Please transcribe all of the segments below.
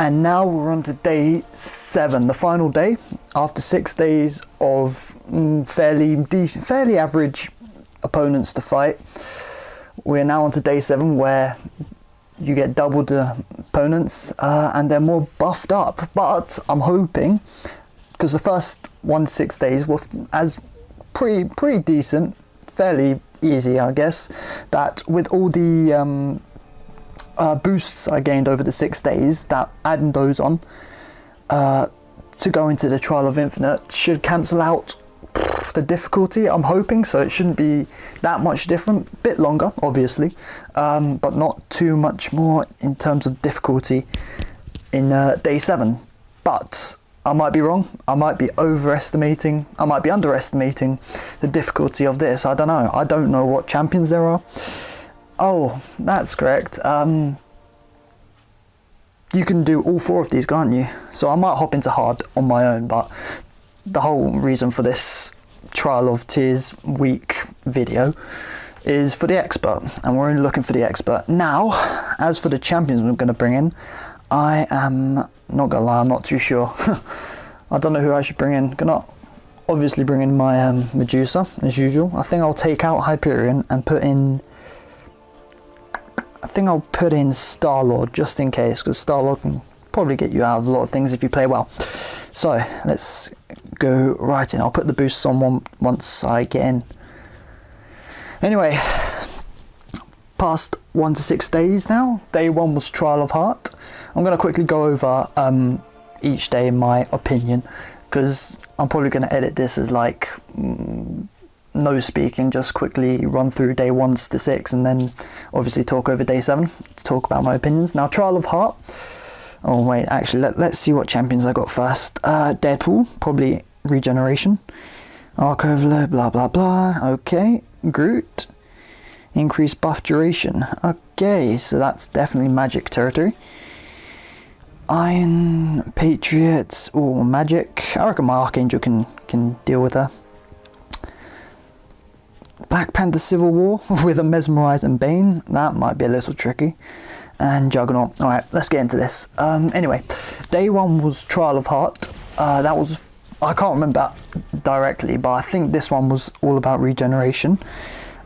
And now we're on to day 7, the final day after 6 days of fairly decent, fairly average opponents to fight. We're now on to day 7 where you get double the opponents and they're more buffed up. But I'm hoping, because the first 1 to 6 days were as pretty decent, fairly easy, I guess, that with all the boosts I gained over the 6 days, that adding those on to go into the Trial of Infinite should cancel out the difficulty, I'm hoping, so it shouldn't be that much different. Bit longer, obviously, but not too much more in terms of difficulty in day 7. But I might be wrong, I might be underestimating the difficulty of this. I don't know. I don't know what champions there are. Oh, that's correct. You can do all 4 of these, can't you? So I might hop into hard on my own, but the whole reason for this Trial of Tears week video is for the expert, and we're only looking for the expert. Now, as for the champions I'm going to bring in, I am not going to lie, I'm not too sure. I don't know who I should bring in. Gonna obviously bring in my Medusa, as usual. I think I'll take out Hyperion and put in... I think I'll put in Star-Lord just in case, because Star-Lord can probably get you out of a lot of things if you play well. So let's go right in. I'll put the boosts on once I get in. Anyway, past 1 to 6 days now. Day 1 was Trial of Heart. I'm going to quickly go over each day in my opinion, because I'm probably going to edit this as like no speaking, just quickly run through day 1 to 6 and then obviously talk over day 7 to talk about my opinions. Now, Trial of Heart. Oh wait, actually let's see what champions I got first. Deadpool, probably regeneration. Arc Overload, blah blah blah. Okay, Groot, increased buff duration. Okay, so that's definitely magic territory. Iron Patriots, or magic. I reckon my Archangel can deal with her. Black Panther Civil War with a Mesmerize and Bane. That might be a little tricky. And Juggernaut. Alright, let's get into this. Anyway, day 1 was Trial of Heart. That was, I can't remember directly, but I think this one was all about regeneration.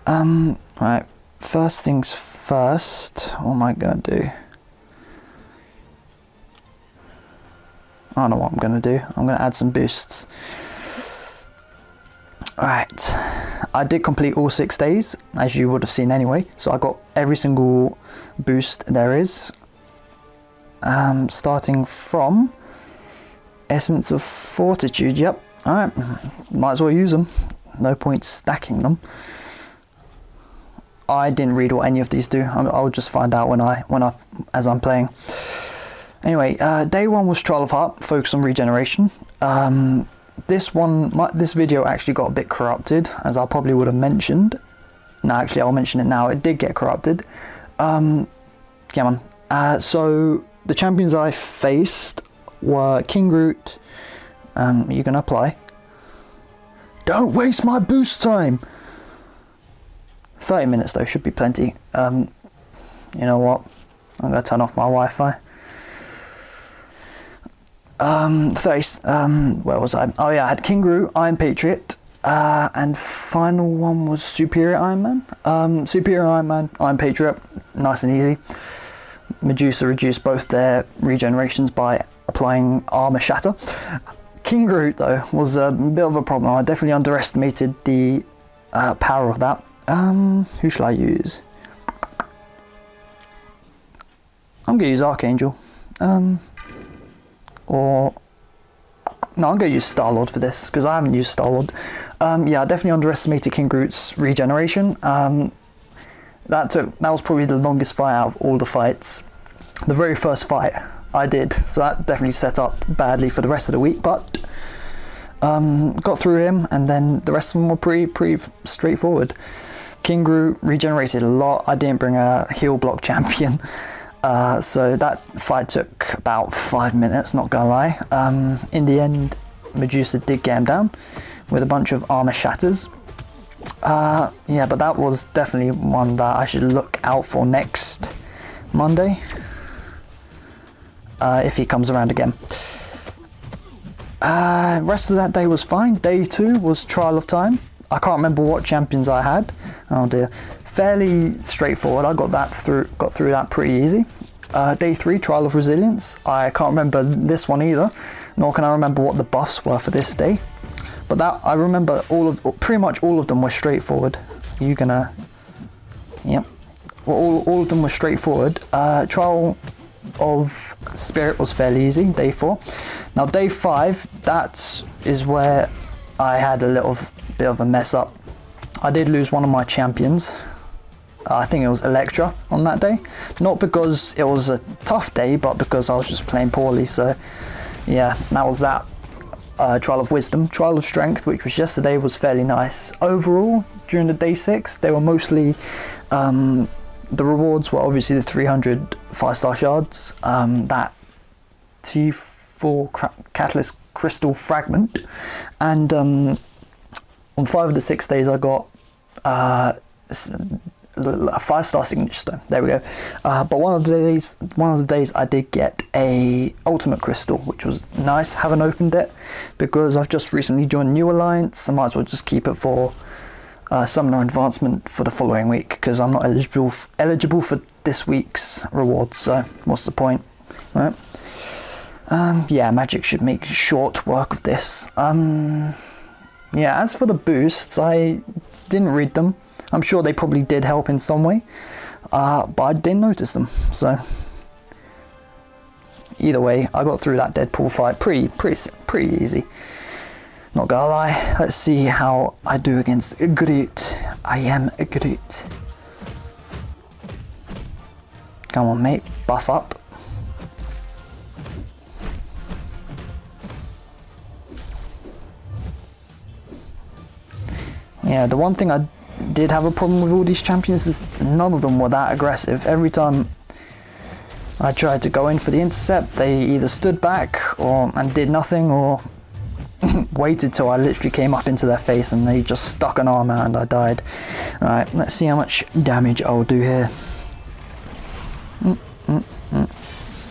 Right, first things first, what am I going to do? I don't know what I'm going to do. I'm going to add some boosts. Alright, I did complete all 6 days, as you would have seen anyway, so I got every single boost there is, starting from Essence of Fortitude. Yep, alright, might as well use them, no point stacking them. I didn't read what any of these do. I'll just find out as I'm playing. Anyway, day 1 was Trial of Heart, focus on regeneration. This video actually got a bit corrupted, as I probably would have mentioned. No, actually, I'll mention it now. It did get corrupted. Come on. So the champions I faced were King Groot. You can apply. Don't waste my boost time. 30 minutes though should be plenty. You know what? I'm gonna turn off my Wi-Fi. Where was I? Oh yeah, I had King Groot, Iron Patriot, and final one was Superior Iron Man. Superior Iron Man, Iron Patriot, nice and easy. Medusa reduced both their regenerations by applying Armor Shatter. King Groot though was a bit of a problem. I definitely underestimated the power of that. Who shall I use? I'm gonna use Archangel. Or no, I'm going to use Star-Lord for this, because I haven't used Star-Lord. Yeah, I definitely underestimated King Groot's regeneration. That was probably the longest fight out of all the fights. The very first fight I did, so that definitely set up badly for the rest of the week, but got through him, and then the rest of them were pretty straightforward. King Groot regenerated a lot. I didn't bring a heal block champion. So that fight took about 5 minutes, not gonna lie. In the end, Medusa did get him down with a bunch of armor shatters. Yeah, but that was definitely one that I should look out for next Monday. if he comes around again. Rest of that day was fine. Day 2 was Trial of Time. I can't remember what champions I had. Oh dear. Fairly straightforward. I got through that pretty easy. Day 3, Trial of Resilience. I can't remember this one either, nor can I remember what the buffs were for this day. But that I remember pretty much all of them were straightforward. Are you gonna? Yep. Well, all of them were straightforward. Trial of Spirit was fairly easy. Day 4. Now day 5, that is where I had a little bit of a mess up. I did lose one of my champions. I think it was Electra on that day. Not because it was a tough day, but because I was just playing poorly. So yeah, that was that. Trial of Wisdom. Trial of Strength, which was yesterday, was fairly nice. Overall, during the day 6, they were mostly, the rewards were obviously the 300 5-star shards, that T4 Catalyst Crystal Fragment, and on 5 of the 6 days I got a 5-star signature stone. There we go. But one of the days I did get a ultimate crystal, which was nice. Haven't opened it because I've just recently joined New Alliance. I might as well just keep it for Summoner Advancement for the following week, because I'm not eligible for this week's rewards. So what's the point, right? Yeah, Magic should make short work of this. Yeah, as for the boosts, I didn't read them. I'm sure they probably did help in some way, but I didn't notice them. So either way, I got through that Deadpool fight pretty easy. Not gonna lie. Let's see how I do against Groot. I am Groot. Come on, mate, buff up. Yeah, the one thing I did have a problem with all these champions is none of them were that aggressive. Every time I tried to go in for the intercept, they either stood back and did nothing, or waited till I literally came up into their face and they just stuck an arm out and I died. Alright, let's see how much damage I'll do here.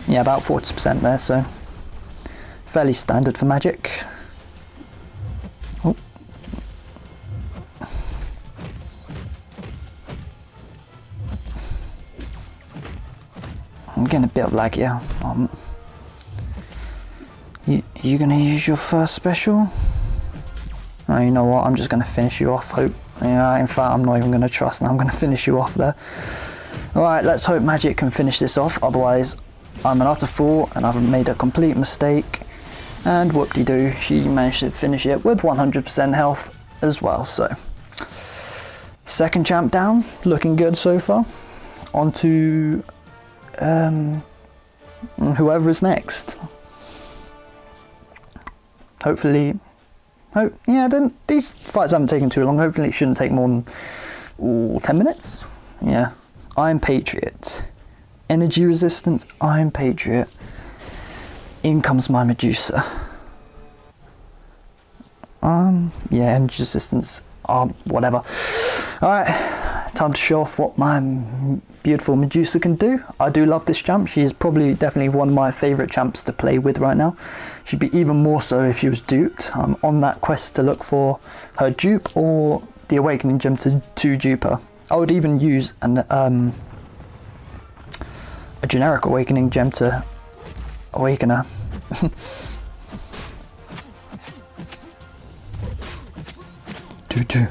Yeah, about 40% there, so fairly standard for Magic. Oh. I'm getting a bit of lag here. You gonna use your first special? Oh, you know what? I'm just gonna finish you off. Yeah, in fact, I'm not even gonna trust. And I'm gonna finish you off there. All right, let's hope Magic can finish this off. Otherwise, I'm an utter fool and I've made a complete mistake. And whoop-de-doo, she managed to finish it with 100% health as well. So, second champ down, looking good so far. On to whoever is next. Hopefully, then these fights haven't taken too long. Hopefully it shouldn't take more than 10 minutes. Yeah. Iron Patriot. Energy Resistance, Iron Patriot. In comes my Medusa. Yeah, Energy Resistance, whatever. Alright, time to show off what my beautiful Medusa can do. I do love this champ. She's probably definitely one of my favourite champs to play with right now. She'd be even more so if she was duped. I'm on that quest to look for her dupe or the Awakening Gem to dupe her. I would even use a generic Awakening Gem to awaken her. do.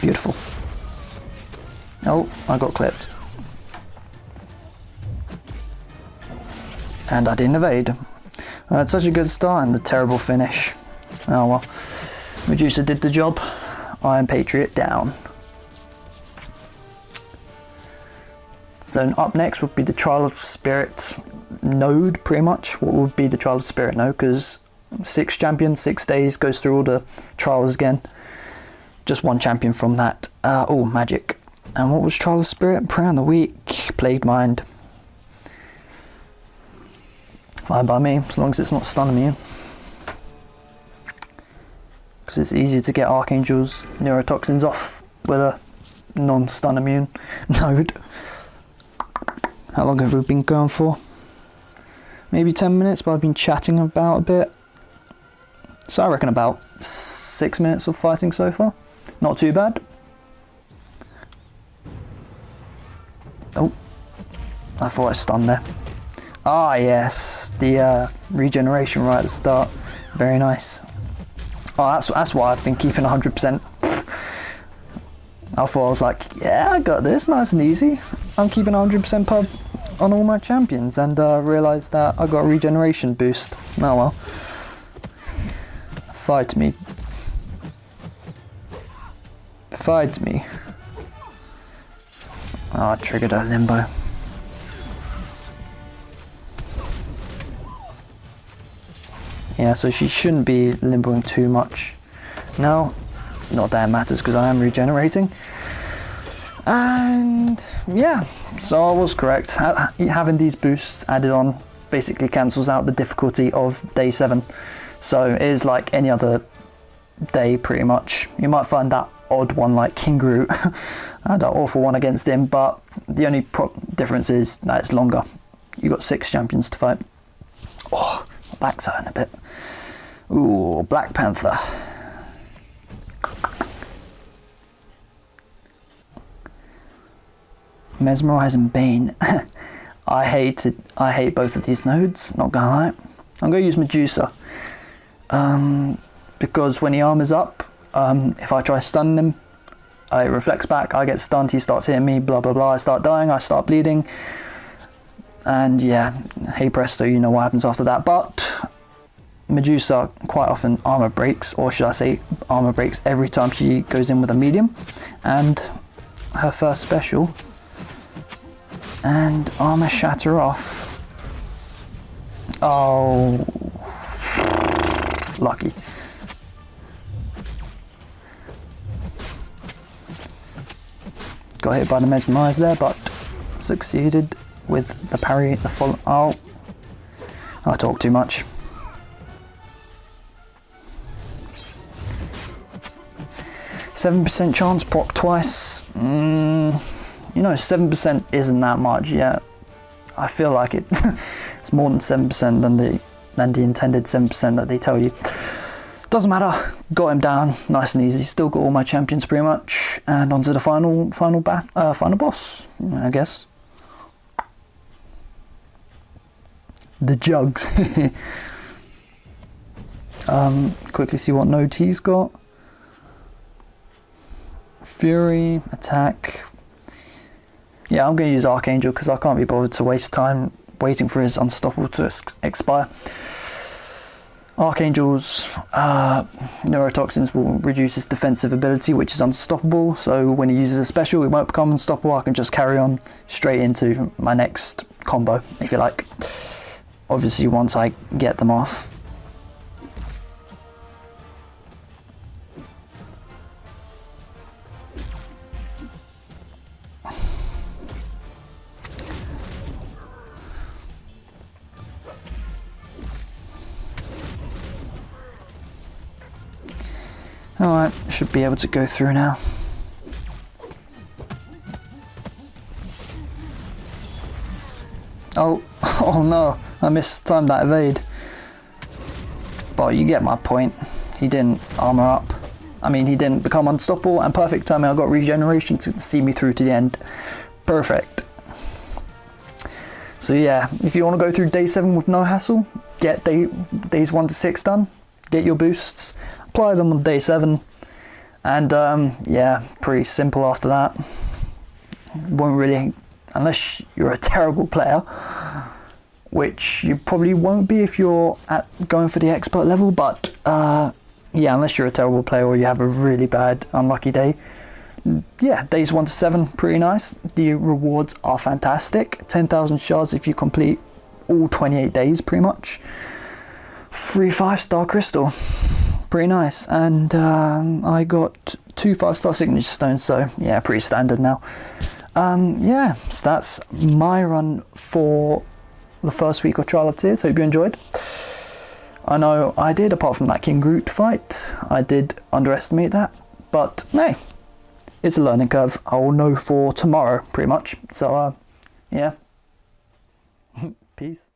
Beautiful. Oh, I got clipped. And I didn't evade. It's such a good start and the terrible finish. Oh well. Medusa did the job. Iron Patriot down. So up next would be the Trial of Spirit node, pretty much. What would be the Trial of Spirit node? Because 6 champions, 6 days, goes through all the trials again. Just one champion from that. Oh, Magic. And what was Trial of Spirit? Prayer on the Weak, Plagued Mind. Fine by me, as long as it's not stunning me. because it's easy to get Archangel's neurotoxins off with a non-stun immune node. How long have we been going for? Maybe 10 minutes, but I've been chatting about a bit. So I reckon about 6 minutes of fighting so far. Not too bad. Oh, I thought I stunned there. Ah yes, the regeneration right at the start. Very nice. Oh, that's why I've been keeping 100%. I thought I was like, yeah, I got this, nice and easy. I'm keeping 100% pub on all my champions, and realised that I got a regeneration boost. Oh well. Fight me. Fight me. Oh, I triggered a limbo. Yeah, so she shouldn't be limboing too much now. Not that it matters because I am regenerating. And yeah, so I was correct. Having these boosts added on basically cancels out the difficulty of day 7. So it is like any other day pretty much. You might find that odd one like King Groot. I had that awful one against him, but the only difference is that it's longer. You got 6 champions to fight. Oh, my back's hurting a bit. Ooh, Black Panther. Mesmerize and Bane. I hate both of these nodes, not gonna lie. I'm gonna use Medusa. Because when he armors up, if I try stunning him, it reflects back, I get stunned, he starts hitting me, blah blah blah, I start dying, I start bleeding. And yeah, hey presto, you know what happens after that. But Medusa quite often armor breaks, or should I say armor breaks every time she goes in with a medium. And her first special, and armor shatter off. Oh, lucky. Got hit by the mesmerize there, but succeeded with the parry, the follow. Oh, I talk too much. %7 chance proc twice. You know, 7% isn't that much yet. I feel like it's more than 7% than the intended 7% that they tell you. Doesn't matter. Got him down, nice and easy. Still got all my champions pretty much, and onto the final boss, I guess. The Jugs. Quickly see what node he's got. Fury, attack. Yeah, I'm going to use Archangel because I can't be bothered to waste time waiting for his Unstoppable to expire. Archangel's neurotoxins will reduce his defensive ability, which is unstoppable, so when he uses a special it won't become unstoppable. I can just carry on straight into my next combo, if you like. Obviously once I get them off. Alright, should be able to go through now. Oh, oh no, I mistimed that evade. But you get my point. He didn't armor up. I mean, he didn't become unstoppable, and perfect timing, I got regeneration to see me through to the end. Perfect. So yeah, if you want to go through day 7 with no hassle, get days 1 to 6 done, get your boosts, apply them on day 7, and yeah, pretty simple after that. Won't really, unless you're a terrible player, which you probably won't be if you're going for the expert level, but yeah, unless you're a terrible player or you have a really bad unlucky day, yeah, days 1 to 7, pretty nice. The rewards are fantastic. 10,000 shards if you complete all 28 days, pretty much. Free 5-star crystal. Pretty nice, and I got 2 5-star signature stones, so yeah, pretty standard now. Yeah, so that's my run for the first week of Trial of Tears. Hope you enjoyed. I know I did, apart from that King Groot fight. I did underestimate that, but hey, it's a learning curve. I'll know for tomorrow, pretty much. So, yeah. Peace.